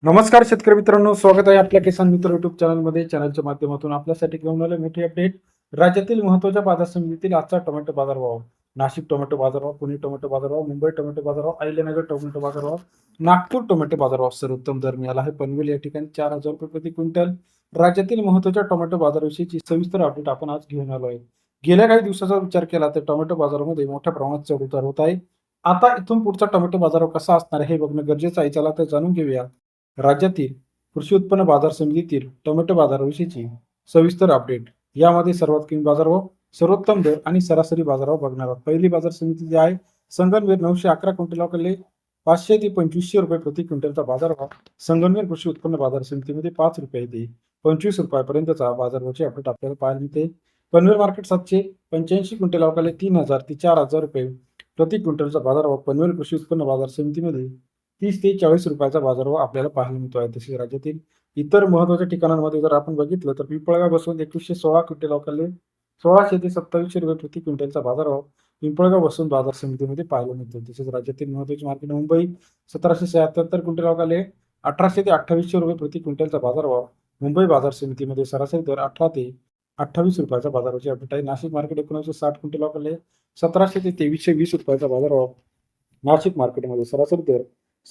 नमस्कार शेतकरी मित्रांनो, स्वागत आहे आपल्या किसान मित्र युट्यूब चॅनलमध्ये. चॅनलच्या माध्यमातून आपल्यासाठी घेऊन आले मोठी अपडेट. राज्यातील महत्त्वाच्या बाजार समितीतील आजचा टोमॅटो बाजारभाव. नाशिक टोमॅटो बाजारभाव, पुणे टोमॅटो बाजारभाव, मुंबई टोमॅटो बाजारभाव, अहिल्यानगर टोमॅटो बाजारभाव, नागपूर टोमॅटो बाजारभाव. सर्वोत्तम दर मिळाला आहे. पनवेल या ठिकाणी 4,000 रुपये प्रति क्विंटल. राज्यातील महत्त्वाच्या टोमॅटो बाजाराविषयीची सविस्तर अपडेट आपण आज घेऊन आलो आहे. गेल्या काही दिवसाचा विचार केला तर टोमॅटो बाजारामध्ये मोठ्या प्रमाणात चढ उतार होत आहे. आता इथून पुढचा टोमॅटो बाजारभाव कसा असणार आहे हे बघणं गरजेचं आहे. चला तर जाणून घेऊया राज्यातील कृषी उत्पन्न बाजार समितीतील टोमॅटो बाजाराविषयीची सविस्तर अपडेट. यामध्ये सर्वात कमी बाजारभाव, सर्वोत्तम दर आणि सरासरी बाजारभाव बघणार आहोत. पहिली बाजार समिती जी आहे संगमनेर 911 क्विंटलकडे 500 ते 2500 रुपये प्रति क्विंटलचा बाजारभाव. संगमनेर कृषी उत्पन्न बाजार समितीमध्ये 5 रुपये ते 25 रुपयापर्यंतचा बाजारभावाची अपडेट आपल्याला पाहायला मिळते. पनवेल मार्केट 785 क्विंटलकडे 3000 ते 4000 रुपये प्रति क्विंटलचा बाजारभाव. पनवेल कृषी उत्पन्न बाजार समितीमध्ये 30 ते 40 रुपयाचा बाजारभाव आपल्याला पाहायला मिळतो आहे. तसेच राज्यातील इतर महत्त्वाच्या ठिकाणांमध्ये जर आपण बघितलं तर पिंपळगाव बसवंत 2116 क्विंटलकडे 1600 ते 2700 रुपये प्रति क्विंटलचा बाजारभाव पिंपळगाव बसवंत बाजार समितीमध्ये पाहायला मिळतो. तसेच राज्यातील महत्त्वाची मार्केट मुंबई 1777 क्विंटलकडे 1800 ते 2800 रुपये प्रति क्विंटलचा बाजारभाव. मुंबई बाजार समितीमध्ये सरासरी दर 18 ते 28 रुपयाचा बाजाराची अपडेट आहे. नाशिक मार्केट 1960 क्विंटलकडे 1700 ते 2320 रुपयाचा बाजारभाव. नाशिक मार्केटमध्ये सरासरी दर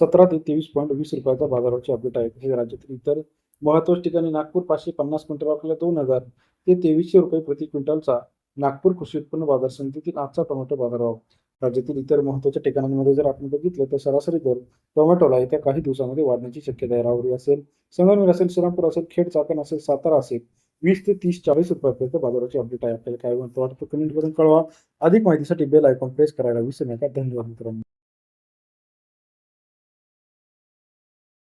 17 ते 23.20 रुपयाचा बाजाराची अपडेट आहे. तसेच राज्यातील इतर महत्त्वाच्या ठिकाणी नागपूर 550 क्विंटलकडे 2000 ते 2300 रुपये प्रति क्विंटलचा नागपूर कृषी उत्पन्न बाजार समितीतील आजचा टोमॅटो बाजारभाव. राज्यातील इतर महत्त्वाच्या ठिकाणांमध्ये जर आपण बघितलं तर सरासरी दर टोमॅटोला येत्या काही दिवसांमध्ये वाढण्याची शक्यता आहे. राहुरी असेल, संगमनेर असेल, श्रीरामपूर असेल, खेड, चाकण असेल, सातारा असेल 20 ते 30-40 रुपयापर्यंत बाजाराची अपडेट आहे. आपल्याला काय वाटतं कमेंट करून कळवा. अधिक माहितीसाठी बेल आयकॉन प्रेस करायला विसरू नका. धन्यवाद मित्रांनो.